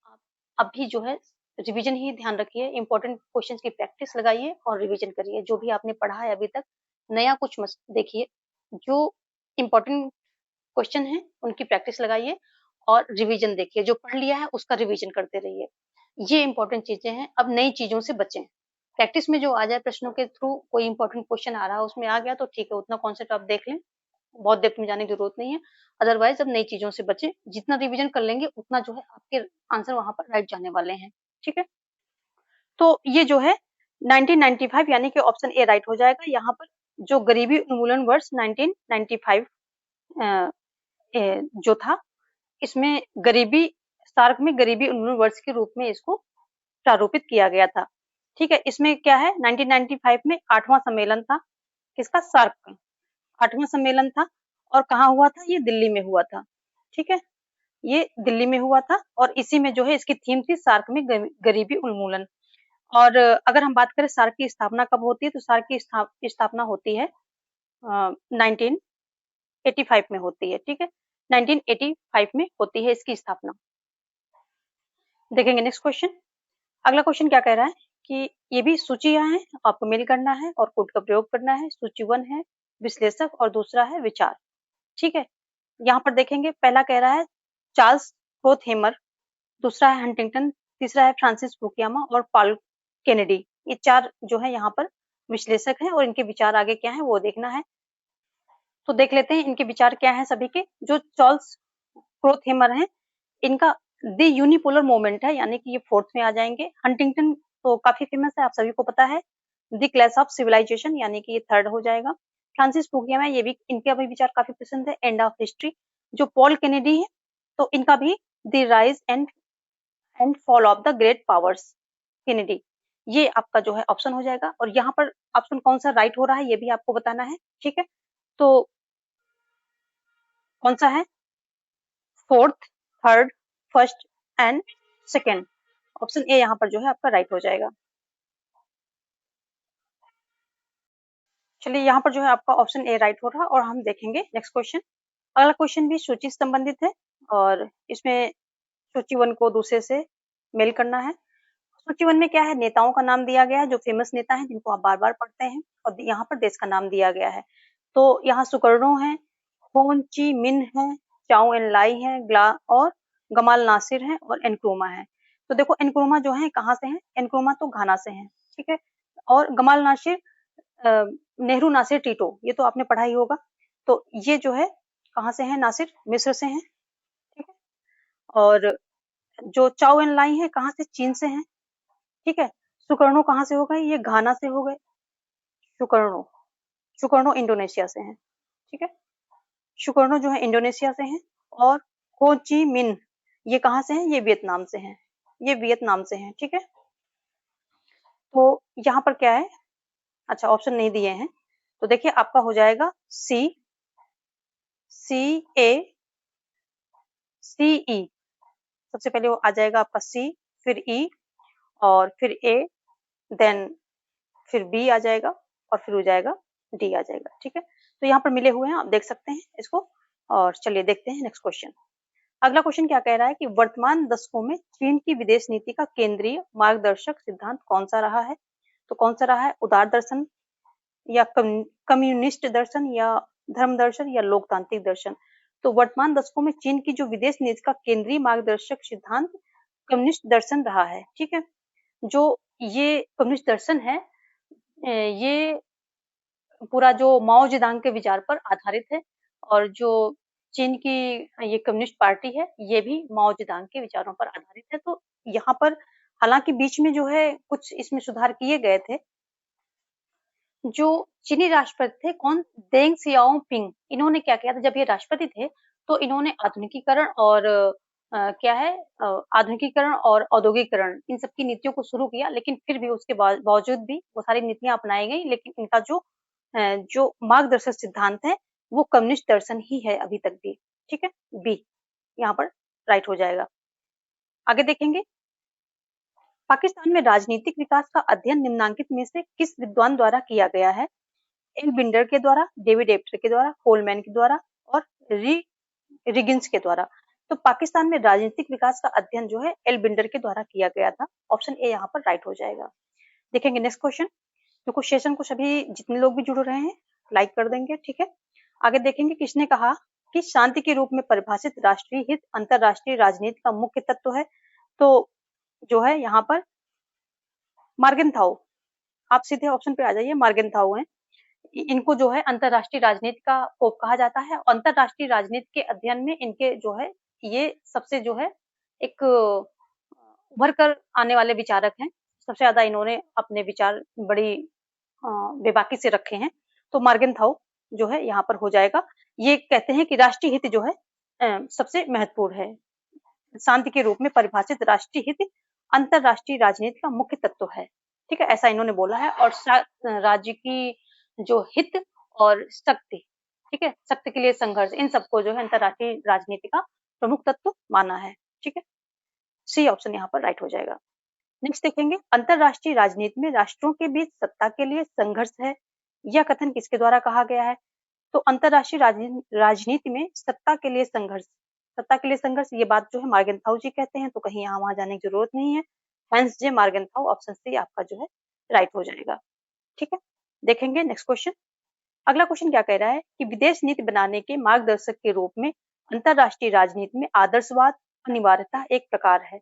आप अभी जो है रिवीजन ही ध्यान रखिए, इंपॉर्टेंट क्वेश्चंस की प्रैक्टिस लगाइए और रिवीजन करिए। जो भी आपने पढ़ा है अभी तक, नया कुछ मत देखिए, जो इंपॉर्टेंट क्वेश्चन है उनकी प्रैक्टिस लगाइए और रिवीजन देखिए। जो पढ़ लिया है उसका रिवीजन करते रहिए, ये इंपॉर्टेंट चीजें हैं। अब नई चीजों से बचें। प्रैक्टिस में जो आ जाए, प्रश्नों के थ्रू कोई इंपॉर्टेंट क्वेश्चन आ रहा है उसमें आ गया तो ठीक है, उतना कॉन्सेप्ट आप देख लें, बहुत डेप्थ में जाने की जरूरत नहीं है। अदरवाइज अब नई चीजों से बचें, जितना रिवीजन कर लेंगे उतना जो है आपके आंसर वहां पर राइट जाने वाले हैं, ठीक है। तो ये जो है 1995 यानी कि ऑप्शन ए राइट हो जाएगा। यहाँ पर जो गरीबी उन्मूलन वर्ष 1995 जो था, इसमें गरीबी, सार्क में गरीबी उन्मूलन वर्ष के रूप में इसको प्रारूपित किया गया था, ठीक है। इसमें क्या है, 1995 में 8वां सम्मेलन था, किसका? सार्क का 8वां सम्मेलन था। और कहाँ हुआ था? ये दिल्ली में हुआ था, ठीक है। ये दिल्ली में हुआ था और इसी में जो है इसकी थीम थी सार्क में गरीबी उन्मूलन। और अगर हम बात करें सार्क की स्थापना कब होती है, तो सार्क की स्थापना होती है 1985 में होती है, ठीक है। 1985 में होती है इसकी स्थापना। देखेंगे नेक्स्ट क्वेश्चन। अगला क्वेश्चन क्या कह रहा है कि ये भी सूचियां हैं, आपको मेल करना है और कोड का प्रयोग करना है। सूची 1 है विश्लेषक और दूसरा है विचार, ठीक है। यहाँ पर देखेंगे, पहला कह रहा है चार्ल्स क्रोथहेमर, दूसरा है हंटिंगटन, तीसरा है फ्रांसिस फुकुयामा और पॉल केनेडी। ये 4 जो है यहाँ पर विश्लेषक हैं और इनके विचार आगे क्या है वो देखना है। तो देख लेते हैं इनके विचार क्या है सभी के। जो चार्ल्स क्रोथहेमर हैं, इनका द यूनिपोलर मोमेंट है, यानी कि ये 4th में आ जाएंगे। हंटिंगटन तो काफी फेमस है, आप सभी को पता है। द क्लैश ऑफ सिविलाइजेशन, यानी कि ये 3rd हो जाएगा। फ्रांसिस फुकुयामा, ये भी इनके अभी विचार काफी पसंद है, एंड ऑफ हिस्ट्री। जो पॉल केनेडी है, तो इनका भी the rise and fall of the great powers Kennedy, ये आपका जो है ऑप्शन हो जाएगा। और यहाँ पर ऑप्शन कौन सा राइट हो रहा है ये भी आपको बताना है, ठीक है। तो कौन सा है, fourth, third, first and second, option A यहाँ पर जो है आपका राइट हो जाएगा। चलिए यहाँ पर जो है आपका ऑप्शन ए राइट हो रहा है। और हम देखेंगे नेक्स्ट क्वेश्चन। अगला क्वेश्चन भी सूची से संबंधित है और इसमें सूची 1 को दूसरे से मेल करना है। सूची 1 में क्या है, नेताओं का नाम दिया गया है जो फेमस नेता हैं जिनको आप बार-बार पढ़ते हैं, और यहाँ पर देश का नाम दिया गया है। तो यहाँ सुकर्णो है, होन ची मिन है, चाउ एन लाई है, ग्ला और गमाल नासिर है और एनक्रोमा है। तो देखो एनक्रोमा जो है कहाँ से है, एनक्रोमा तो घाना से है, ठीक है। और गमाल नासिर नेहरू नासिर टीटो, ये तो आपने पढ़ा ही होगा। तो ये जो है कहाँ से है, नासिर मिस्र से है, ठीक है। और जो चाउ एन लाई है कहाँ से, चीन से है, ठीक है। सुकर्णो कहाँ से हो गए, ये घाना से हो गए। सुकर्णो सुकर्णो इंडोनेशिया से है, ठीक है। सुकर्णो जो है इंडोनेशिया से है। और हो ची मिन ये कहाँ से है, ये वियतनाम से है, ये वियतनाम से है, ठीक है। तो यहाँ पर क्या है, अच्छा ऑप्शन नहीं दिए हैं, तो देखिए आपका हो जाएगा सी, सी ए, सी ई, सबसे पहले वो आ जाएगा आपका सी, फिर ई और फिर ए, देन फिर बी आ जाएगा और फिर हो जाएगा डी आ जाएगा, ठीक है। तो यहाँ पर मिले हुए हैं, आप देख सकते हैं इसको। और चलिए देखते हैं नेक्स्ट क्वेश्चन। अगला क्वेश्चन क्या कह रहा है कि वर्तमान दशकों में चीन की विदेश नीति का केंद्रीय मार्गदर्शक सिद्धांत कौन सा रहा है। तो कौन सा रहा है, उदार दर्शन या कम्युनिस्ट दर्शन या धर्म दर्शन या लोकतांत्रिक दर्शन। तो वर्तमान दशकों में चीन की जो विदेश नीति का केंद्रीय मार्गदर्शक सिद्धांत कम्युनिस्ट दर्शन रहा है, ठीक है। जो ये कम्युनिस्ट दर्शन है ये पूरा जो माओ जेदांग के विचार पर आधारित है। और जो चीन की ये कम्युनिस्ट पार्टी है ये भी माओ जेदांग के विचारों पर आधारित है। तो यहाँ पर हालांकि बीच में जो है कुछ इसमें सुधार किए गए थे। जो चीनी राष्ट्रपति थे कौन, देंग सियाओपिंग, इन्होंने क्या किया था जब ये राष्ट्रपति थे, तो इन्होंने आधुनिकीकरण और क्या है आधुनिकीकरण और औद्योगिकरण इन सब की नीतियों को शुरू किया। लेकिन फिर भी उसके बावजूद भी वो सारी नीतियां अपनाई गई, लेकिन इनका जो मार्गदर्शक सिद्धांत है वो कम्युनिस्ट दर्शन ही है अभी तक भी, ठीक है। बी यहाँ पर राइट हो जाएगा। आगे देखेंगे, पाकिस्तान में राजनीतिक विकास का अध्ययन निम्नांकित में से किस विद्वान द्वारा किया गया है। एल बिंडर के द्वारा, डेविड एप्टर के द्वारा, कोलमैन के द्वारा और रिगिंस के द्वारा। तो पाकिस्तान में राजनीतिक विकास का अध्ययन जो है एल बिंडर के द्वारा किया गया था, ऑप्शन ए यहाँ पर राइट हो जाएगा। देखेंगे नेक्स्ट क्वेश्चन। तो कुछ सेशन को सभी जितने लोग भी जुड़ रहे हैं लाइक कर देंगे, ठीक है। आगे देखेंगे, किसने कहा कि शांति के रूप में परिभाषित राष्ट्रीय हित अंतरराष्ट्रीय राजनीति का मुख्य तत्व है। तो जो है यहाँ पर मार्गेनथाउ, आप सीधे ऑप्शन पे आ जाइए, मार्गेनथाउ है। इनको जो है अंतरराष्ट्रीय राजनीति का पोप कहा जाता है। अंतरराष्ट्रीय राजनीति के अध्ययन में इनके जो है ये सबसे जो है एक उभर कर आने वाले विचारक हैं। सबसे ज्यादा इन्होंने अपने विचार बड़ी बेबाकी से रखे हैं। तो मार्गेनथाउ जो है यहाँ पर हो जाएगा। ये कहते हैं कि राष्ट्रीय हित जो है सबसे महत्वपूर्ण है, शांति के रूप में परिभाषित राष्ट्रीय हित अंतरराष्ट्रीय राजनीति का मुख्य तत्व है, ठीक है, ऐसा इन्होंने बोला है। और राज्य की जो हित और शक्ति, ठीक है, शक्ति के लिए संघर्ष, इन सबको जो है अंतरराष्ट्रीय राजनीति का प्रमुख तत्व माना है, ठीक है। सी ऑप्शन यहाँ पर राइट हो जाएगा। नेक्स्ट देखेंगे, अंतरराष्ट्रीय राजनीति में राष्ट्रों के बीच सत्ता के लिए संघर्ष है, यह कथन किसके द्वारा कहा गया है। तो अंतरराष्ट्रीय राजनीति में सत्ता के लिए संघर्ष, सत्ता के लिए संघर्ष, ये बात जो है मार्गेनथाउ जी कहते हैं। तो कहीं यहाँ वहां जाने की जरूरत नहीं है, हैंस जे मार्गेनथाउ, ऑप्शन सी आपका जो है राइट हो जाएगा, ठीक है। देखेंगे नेक्स्ट क्वेश्चन। अगला क्वेश्चन क्या कह रहा है कि विदेश नीति बनाने के मार्गदर्शक के रूप में अंतरराष्ट्रीय राजनीति में आदर्शवाद अनिवार्यता एक प्रकार है।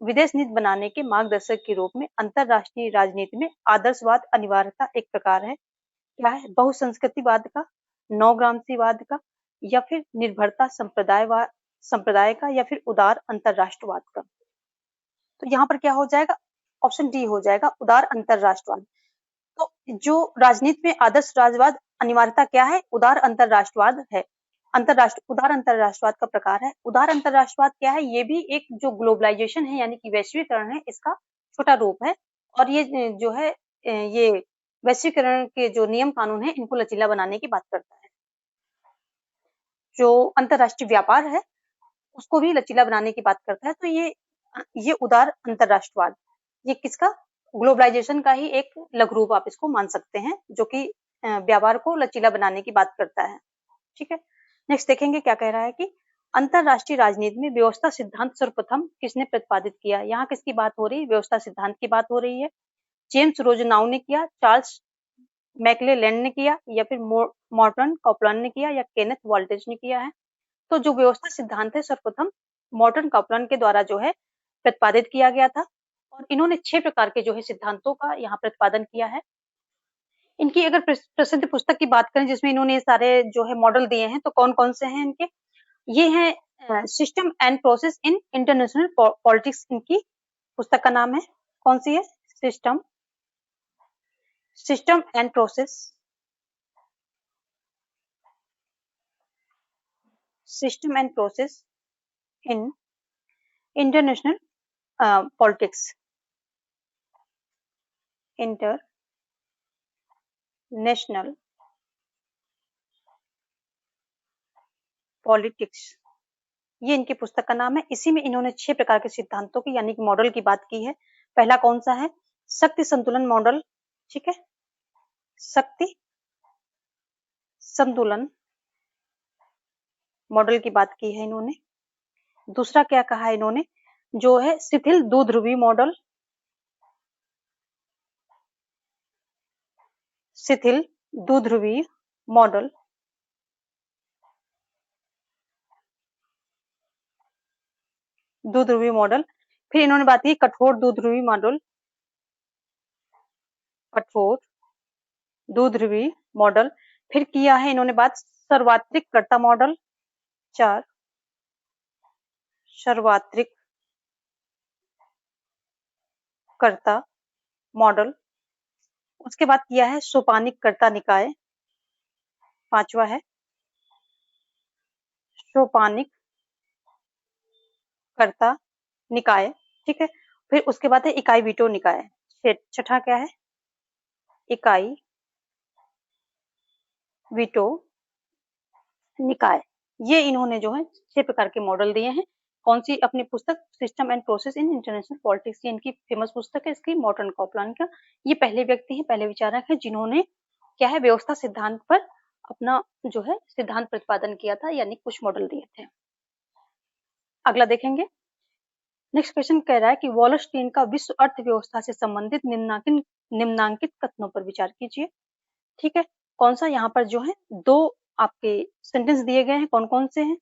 विदेश नीति बनाने के मार्गदर्शक के रूप में अंतरराष्ट्रीय राजनीति में आदर्शवाद अनिवार्यता एक प्रकार है। क्या है, बहुसंस्कृतिवाद का, नवग्रामसीवाद का, या फिर निर्भरता संप्रदाय का, या फिर उदार अंतरराष्ट्रवाद का। तो यहाँ पर क्या हो जाएगा, ऑप्शन डी हो जाएगा, उदार अंतरराष्ट्रवाद। तो जो राजनीति में आदर्श राजवाद अनिवार्यता क्या है, उदार अंतरराष्ट्रवाद है। उदार अंतरराष्ट्रवाद का प्रकार है। उदार अंतरराष्ट्रवाद क्या है? ये भी एक जो ग्लोबलाइजेशन है यानी कि वैश्वीकरण है, इसका छोटा रूप है। और ये जो है ये वैश्वीकरण के जो नियम कानून है इनको लचीला बनाने की बात करता है। जो अंतरराष्ट्रीय व्यापार है उसको भी लचीला बनाने की बात करता है। तो ये उदार अंतरराष्ट्रवाद, ये किसका? ग्लोबलाइजेशन का ही एक लघु रूप आप इसको मान सकते हैं, जो कि व्यापार को लचीला बनाने की बात करता है। ठीक है, नेक्स्ट देखेंगे क्या कह रहा है कि अंतरराष्ट्रीय राजनीति में व्यवस्था सिद्धांत सर्वप्रथम किसने प्रतिपादित किया? यहाँ किसकी बात हो रही है? व्यवस्था सिद्धांत की बात हो रही है। जेम्स रोजनाउ ने किया, चार्ल्स मैक्लेलैंड ने किया, या फिर मॉर्टन कॉपलान ने किया, या केनेथ वॉल्टेज ने किया है? तो जो व्यवस्था सिद्धांत है सर्वप्रथम मॉर्टन कॉपलान के द्वारा जो है प्रतिपादित किया गया था। और इन्होंने 6 प्रकार के जो है सिद्धांतों का यहाँ प्रतिपादन किया है। इनकी अगर प्रसिद्ध पुस्तक की बात करें जिसमें इन्होंने सारे जो है मॉडल दिए हैं, तो कौन-कौन से हैं इनके? ये हैं system and process in international politics, इनकी पुस्तक का नाम है। कौन सी है? System and process in international politics, international politics, ये इनकी पुस्तक का नाम है। इसी में इन्होंने 6 प्रकार के सिद्धांतों की यानी कि मॉडल की बात की है। पहला कौन सा है? शक्ति संतुलन मॉडल। ठीक है, शक्ति संतुलन मॉडल की बात की है इन्होंने। दूसरा क्या कहा है इन्होंने? जो है शिथिल द्विध्रुवी मॉडल, शिथिल द्विध्रुवी मॉडल। द्विध्रुवी मॉडल। फिर इन्होंने बात की कठोर द्विध्रुवी मॉडल, कठोर द्विध्रुवी मॉडल। फिर किया है इन्होंने बात सर्वात्रिक कर्ता मॉडल, 4 सर्वात्रिक कर्ता मॉडल। उसके बाद किया है सोपानिक कर्ता निकाय, 5वां है सोपानिक कर्ता निकाय। ठीक है, फिर उसके बाद है इकाई वीटो निकाय। छठा क्या है? इकाई वीटो निकाय। ये इन्होंने जो है 6 प्रकार के मॉडल दिए हैं। कौन सी? अपनी पुस्तक system and process in international politics, ये इनकी फेमस पुस्तक है, इसकी मॉर्टन कॉपलान का। ये पहले व्यक्ति हैं, पहले विचारक हैं जिन्होंने क्या है व्यवस्था सिद्धांत पर अपना जो है सिद्धांत प्रतिपादन किया था, यानी कुछ मॉडल दिए थे। अगला देखेंगे। नेक्स्ट क्वेश्चन कह रहा है कि वॉलस्टीन का विश्व अर्थव्यवस्था से संबंधित निम्नांकित कथनों पर विचार कीजिए। ठीक है, कौन सा? यहाँ पर जो है 2 आपके सेंटेंस दिए गए हैं। कौन-कौन से हैं?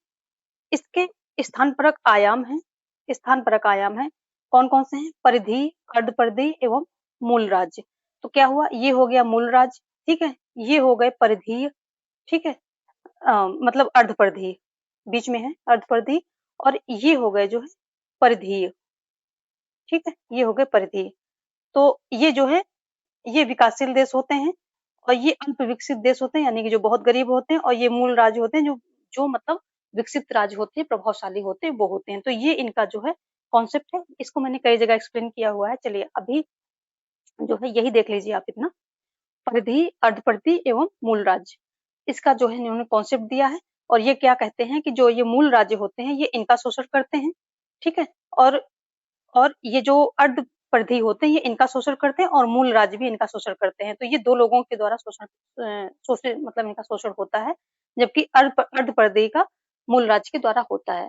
इसके स्थानपरक आयाम हैं, स्थानपरक आयाम हैं। कौन-कौन से हैं? परिधि, अर्धपरिधि एवं मूल राज्य। तो क्या हुआ? ये हो गया मूल राज्य, ठीक है। ये हो गए परिधीय, ठीक है। मतलब अर्धपरिधीय, बीच में है अर्धपरिधीय, और ये हो गए जो है परिधीय, ठीक है। ये हो गए परिधीय। तो ये जो है ये विकासशील देश होते हैं, और ये अल्प विकसित देश होते हैं, यानी कि जो बहुत गरीब होते हैं, और ये मूल राज्य होते हैं जो जो मतलब विकसित राज्य होते हैं, प्रभावशाली होते हैं, वो होते हैं। तो ये इनका जो है कॉन्सेप्ट है। इसको मैंने कई जगह एक्सप्लेन किया हुआ है। चलिए अभी जो है यही देख लीजिए आप इतना। परिधि, अर्धपरिधि एवं मूल राज्य, इसका जो है इन्होंने कॉन्सेप्ट दिया है। और ये क्या कहते हैं कि जो ये मूल राज्य होते हैं ये इनका शोषण करते हैं, ठीक है। और ये जो अर्धपरिधि होते हैं ये इनका शोषण करते हैं, और मूल राज्य भी इनका शोषण करते हैं। तो ये 2 लोगों के द्वारा शोषित मतलब इनका शोषण होता है, जबकि अर्धपरिधि का मूल राज्य के द्वारा होता है।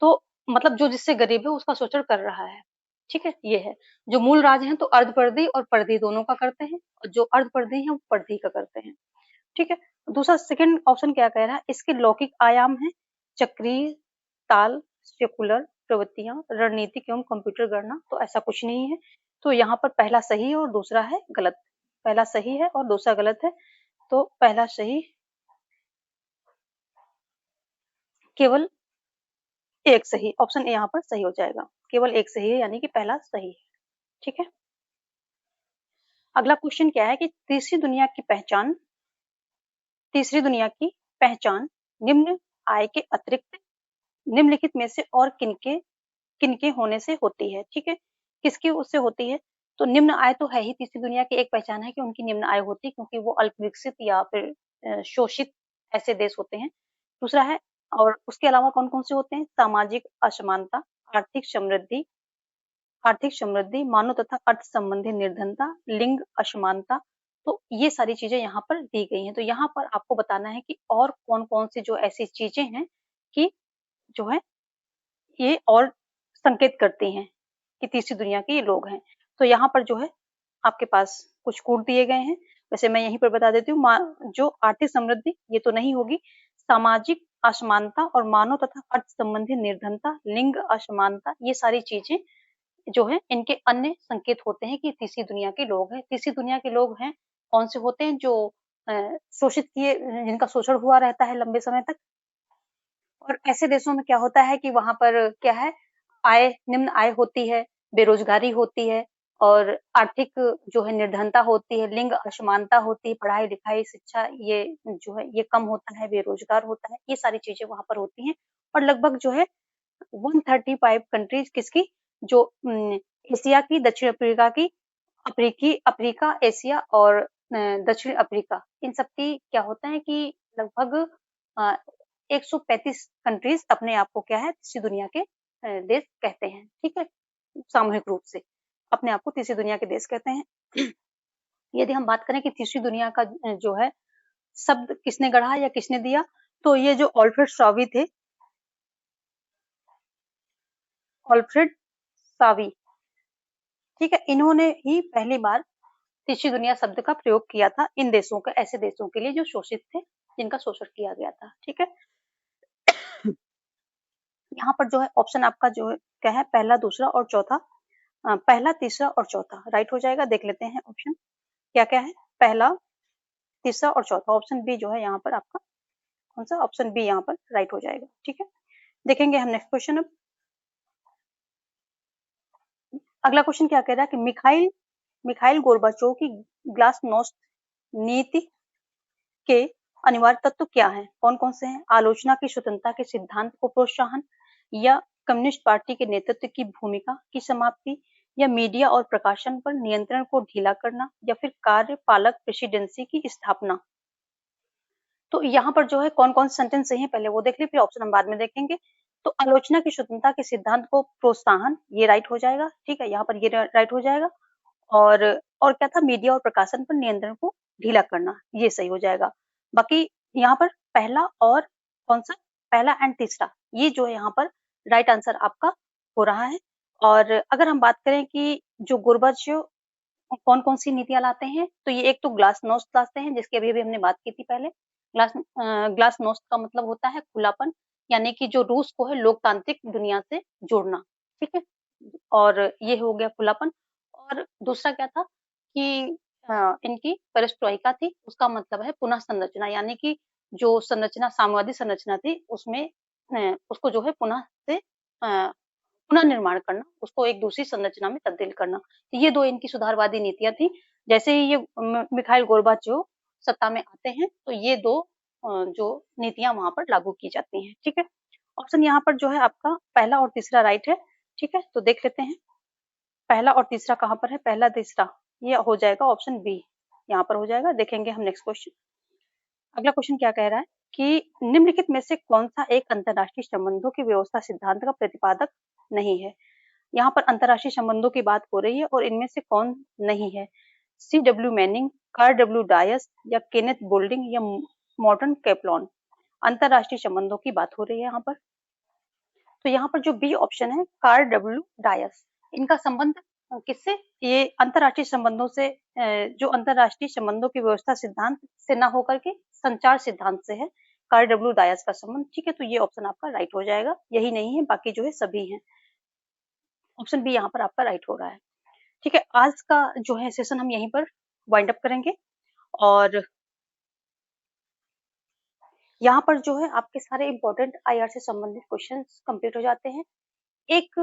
तो मतलब जो जिससे गरीब है उसका शोषण कर रहा है, ठीक है। ये है जो मूल राज्य हैं तो अर्धपरिधि और परिधि दोनों का करते हैं, और जो अर्धपरिधि है वो परिधि का करते हैं, ठीक है। दूसरा सेकंड ऑप्शन क्या कह रहा है? इसके लौकिक आयाम है चक्रीय, ताल, सेकुलर प्रवृत्तियां, रणनीतिक एवं कंप्यूटर गणना। तो ऐसा कुछ नहीं है। तो यहाँ पर पहला सही है और दूसरा है गलत। पहला सही है और दूसरा गलत है। तो पहला सही, केवल एक सही, ऑप्शन ए यहाँ पर सही हो जाएगा। केवल एक सही है, यानी कि पहला सही है, ठीक है। अगला क्वेश्चन क्या है कि तीसरी दुनिया की पहचान निम्न आय के अतिरिक्त निम्नलिखित में से और किनके किनके होने से होती है, ठीक है? किसकी उससे होती है? तो निम्न आय तो है ही, तीसरी दुनिया की एक पहचान है कि उनकी निम्न आय होती है क्योंकि वो अल्प विकसित या फिर शोषित ऐसे देश होते हैं। दूसरा है, और उसके अलावा कौन-कौन से होते हैं? सामाजिक असमानता, आर्थिक समृद्धि मानव तथा अर्थ संबंधी निर्धनता, लिंग असमानता, तो ये सारी चीज़ें यहाँ पर दी गई हैं। तो यहाँ पर आपको बताना है कि और कौन-कौन सी जो ऐसी चीज़ें हैं कि जो है ये और संकेत करती हैं कि तीसरी दुनिया के ये लोग हैं। तो यहाँ पर जो है आपके पास कुछ कूट दिए गए हैं। वैसे मैं यहीं पर बता देती हूँ, जो आर्थिक समृद्धि ये तो नहीं होगी, सामाजिक असमानता और मानव तथा अर्थ संबंधी निर्धनता, लिंग असमानता, ये सारी चीज़ें जो है इनके अन्य संकेत होते हैं कि तीसरी दुनिया के लोग हैं। तीसरी दुनिया के लोग हैं, कौन से होते हैं? जो अ, शोषित किए जिनका शोषण हुआ रहता है लंबे समय तक। और ऐसे देशों में क्या होता है कि वहाँ पर क्या है, निम्न आय होती है, बेरोज़गारी होती है और आर्थिक जो है निर्धनता होती है, लिंग असमानता होती है, पढ़ाई-लिखाई, शिक्षा ये जो है ये कम होता है, बेरोज़गार होता है, ये सारी चीज़ें वहाँ पर होती हैं। और लगभग जो है 135 कंट्रीज़ किसकी, जो एशिया की, दक्षिण अफ्रीका की, अफ्रीका, एशिया और दक्षिण अफ्रीका, इन सब की क्या होता है कि लगभग अ, 135 कंट्रीज़ अपने आप को क्या है, तीसरी दुनिया के देश कहते हैं, ठीक है? सामूहिक रूप से अपने आप को तीसरी दुनिया के देश कहते हैं। यदि हम बात करें कि तीसरी दुनिया का जो है शब्द किसने गढ़ा या किसने दिया, तो ये जो अल्फ्रेड सावी थे, अल्फ्रेड सावी, ठीक है? इन्होंने ही पहली बार तीसरी दुनिया शब्द का प्रयोग किया था इन देशों का, ऐसे देशों के लिए जो शोषित थे, जिनका शोषण किया गया था, ठीक है? यहाँ पर जो है ऑप्शन आपका जो है क्या है, पहला, दूसरा और चौथा, पहला, तीसरा और चौथा राइट हो जाएगा। देख लेते हैं ऑप्शन क्या-क्या है। पहला, तीसरा और चौथा, ऑप्शन बी जो है यहाँ पर आपका कौन-सा, ऑप्शन बी यहाँ पर राइट हो जाएगा, ठीक है? देखेंगे हम नेक्स्ट क्वेश्चन अब। अगला क्वेश्चन क्या कह रहा है कि मिखाइल मिखाइल गोर्बाचोव की ग्लासनोस्ट नीति के अनिवार्य तत्व क्या हैं? कौन-कौन से हैं? आलोचना की स्वतंत्रता के सिद्धांत को प्रोत्साहन, या कम्युनिस्ट पार्टी के नेतृत्व की भूमिका की समाप्ति, या मीडिया और प्रकाशन पर नियंत्रण को ढीला करना, या फिर कार्यपालक प्रेसिडेंसी की स्थापना। तो यहाँ पर जो है कौन-कौन से सेंटेंस सही है पहले वो देख लें, फिर ऑप्शन हम बाद में देखेंगे। तो आलोचना की स्वतंत्रता के सिद्धांत को प्रोत्साहन, ये राइट हो जाएगा, ठीक है? यहाँ पर ये राइट हो जाएगा। और और क्या था, मीडिया और प्रकाशन पर नियंत्रण को ढीला करना, ये सही हो जाएगा। बाकी यहाँ पर पहला और कौन-सा, पहला एंड तीसरा, ये जो है यहाँ पर राइट आंसर आपका हो रहा है। और अगर हम बात करें कि जो गोर्बाचेव कौन-कौन सी नीतियाँ लाते हैं, तो ये एक तो ग्लासनोस्ट लाते हैं, जिसकी अभी-अभी हमने बात की थी पहले। ग्लासनोस्ट का मतलब होता है खुलापन, यानी कि जो रूस को है लोकतांत्रिक दुनिया से जोड़ना, ठीक है? और ये हो गया खुलापन। और दूसरा क्या था कि इनकी पेरेस्ट्रोइका थी, उसका मतलब है पुनः संरचना, यानी कि जो संरचना साम्यवादी संरचना थी, उसमें उसको जो है पुनः निर्माण करना, उसको एक दूसरी संरचना में तब्दील करना। तो ये 2 इनकी सुधारवादी नीतियाँ थी। जैसे ही ये मिखाइल गोर्बाचेव सत्ता में आते हैं, तो ये 2 जो नीतियाँ वहाँ पर लागू की जाती हैं, ठीक है? ऑप्शन यहाँ पर जो है आपका पहला और तीसरा राइट है, ठीक है? तो देख लेते हैं, पहला और तीसरा कहाँ पर है? पहला, तीसरा, ये हो जाएगा ऑप्शन बी, यहाँ पर हो जाएगा। देखेंगे हम नेक्स्ट क्वेश्चन। अगला क्वेश्चन क्या कह रहा है कि निम्नलिखित में से कौन-सा एक अंतर्राष्ट्रीय संबंधों की व्यवस्था सिद्धांत का प्रतिपादक नहीं है? यहाँ पर अंतर्राष्ट्रीय संबंधों की बात हो रही है और इनमें से कौन नहीं है? C W Manning, Karl W डायस, या केनेथ बोल्डिंग, या मॉर्टन कैप्लॉन। अंतर्राष्ट्रीय संबंधों की बात हो रही है यहाँ पर। तो यहाँ पर जो बी ऑप्शन है, कार्ल डब्ल्यू डायस, इनका संबंध किससे, ये अंतर्राष्ट्रीय संबंधों से, जो अंतर्राष्ट्रीय संबंधों की व्यवस्था सिद्धांत से ना होकर के संचार सिद्धांत से है, कार्ल डब्ल्यू डायस का संबंध, ठीक है? तो ये ऑप्शन आपका राइट हो जाएगा, यही नहीं है, बाकी जो है सभी हैं। ऑप्शन बी यहाँ पर आपका राइट हो रहा है, ठीक है? आज का जो है सेशन हम यहीं पर वाइंड अप करेंगे और यहाँ पर जो है आपके सारे इम्पोर्टेंट आईआर से संबंधित क्वेश्चंस कंप्लीट हो जाते हैं। एक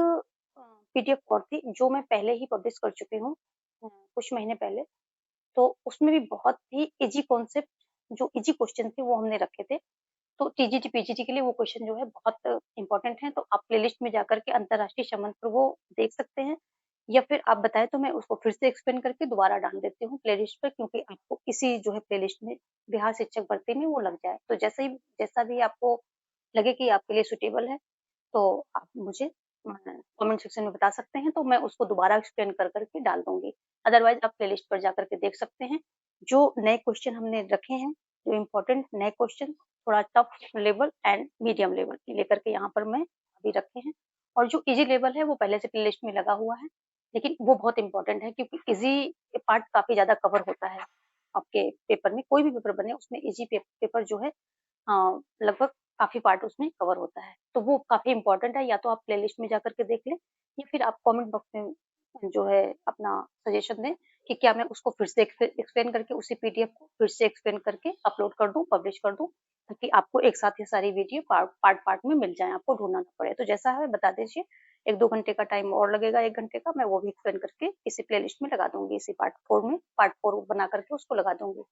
पीडीएफ और थी जो मैं पहले ही पब्लिश कर चुकी हूँ कुछ महीने पहले, तो उसमें भी बहुत ही ईजी कॉन्सेप्ट, जो ईजी क्वेश्चन थे वो हमने रखे थे। तो टीजीटी, पीजीटी के लिए वो क्वेश्चन जो है बहुत इम्पोर्टेंट है, तो आप प्लेलिस्ट में जाकर के अंतर्राष्ट्रीय संबंध पर वो देख सकते हैं, या फिर आप बताएँ तो मैं उसको फिर से एक्सप्लेन करके दोबारा डाल देती हूँ प्लेलिस्ट पर, क्योंकि आपको इसी जो है प्लेलिस्ट में बिहार शिक्षक भर्ती में वो लग जाए। तो जैसा भी आपको लगे कि आपके लिए सूटेबल है, तो आप मुझे कमेंट सेक्शन में बता सकते हैं, तो मैं उसको दोबारा एक्सप्लेन कर के डाल दूँगी। अदरवाइज़ आप प्लेलिस्ट पर जाकर के देख सकते हैं। जो नए क्वेश्चन हमने रखे हैं, जो इम्पोर्टेंट नए क्वेश्चन, थोड़ा tough level and medium level के लेकर के यहाँ पर मैं अभी रखे हैं, और जो ईज़ी लेवल है वो पहले से प्लेलिस्ट में लगा हुआ है। लेकिन वो बहुत इम्पोर्टेंट है, क्योंकि ईज़ी पार्ट काफ़ी ज़्यादा कवर होता है आपके पेपर में। कोई भी पेपर बने उसमें ईज़ी पेपर जो है लगभग काफ़ी पार्ट उसमें कवर होता है। तो वो काफ़ी इम्पोर्टेंट है, या तो आप प्लेलिस्ट में जाकर के देख लें, या फिर आप कमेंट बॉक्स में जो है अपना सजेशन दें कि क्या मैं उसको फिर से एक्सप्लेन करके उसी पीडीएफ को फिर से एक्सप्लेन करके अपलोड कर दूँ, पब्लिश कर दूँ, ताकि आपको एक साथ ये सारी वीडियो पार्ट में मिल जाएँ, आपको ढूँढना ना पड़े। तो जैसा है बता दीजिए, 1-2 घंटे का टाइम और लगेगा, 1 घंटे का, मैं वो भी एक्सप्लेन करके इसी प्लेलिस्ट में लगा दूँगी, इसी पार्ट 4 बना करके उसको लगा दूँगी।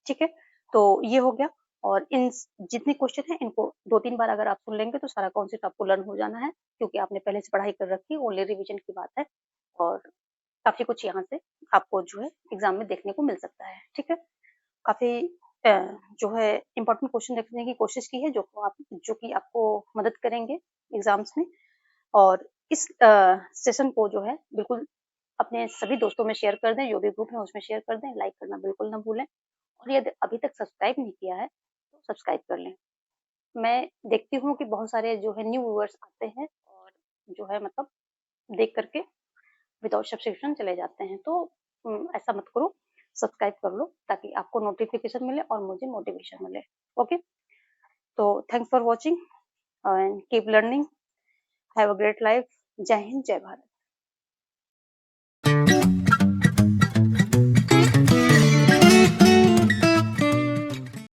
ठीक है? तो ये हो गया, और इन जितने क्वेश्चन हैं इनको 2-3 बार अगर आप सुन लेंगे तो सारा कॉन्सेप्ट आपको लर्न हो जाना है, क्योंकि आपने पहले से पढ़ाई कर रखी है, ओनली रिवीजन की बात है, और काफ़ी कुछ यहाँ से आपको जो है एग्ज़ाम में देखने को मिल सकता है। ठीक है? काफ़ी अ, जो है इम्पोर्टेंट क्वेश्चन रखने की कोशिश की है, जो कि आपको मदद करेंगे एग्ज़ाम्स में, और इस सेशन को जो है बिल्कुल अपने सभी दोस्तों में शेयर कर दें, जो भी ग्रुप है उसमें शेयर कर दें, लाइक करना बिल्कुल ना भूलें, और यदि अभी तक सब्सक्राइब नहीं किया है, तो सब्सक्राइब कर लें। मैं देखती हूँ कि बहुत सारे जो है न्यू व्यूअर्स आते हैं, और जो है मतलब देख करके विदाउट सब्सक्रिप्शन चले जाते हैं, तो ऐसा मत करो, सब्सक्राइब कर लो, ताकि आपको नोटिफिकेशन मिले और मुझे मोटिवेशन मिले। ओके, तो thanks for watching and keep learning, have a great life. जय हिंद, जय भारत।